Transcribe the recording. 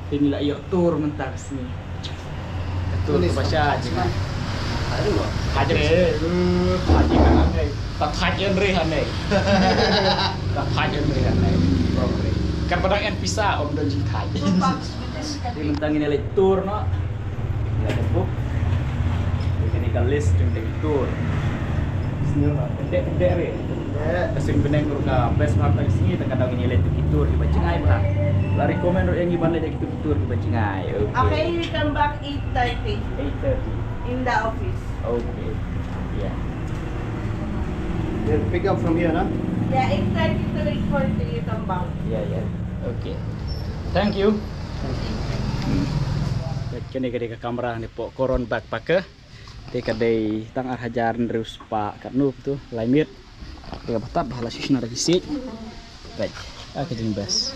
Inilah yuk tur mentar sini. Tur baca aja kan. Aduh. Aja deh. Aja kan aneh. Tak hajan re aneh. Tak hajan re aneh. Kan padang en pisah om dan jingkai. Di mentang ini lagi tur no. Ya tepuk. Ini kan list tentang tur. Pendek-pendek re. Kasing beneng ruka best map dari sini terkadang ini lihat tur di Bacingai bah. Lari komen yang gimana jadi tur di Bacingai. Okay, you come back 8:30 8:30. in the office. Okay. Yeah. They'll pick up from here, no? Yeah, 8:30 to 8:40 you come back. Yeah, yeah. Okay. Thank you. Kini ke kamera ni po koron backpacker. Te kadai tang hajaran terus Pak Karnup tu laimit. Tiga batap bahala sisna lagi sih. Baik. Aku jeung best.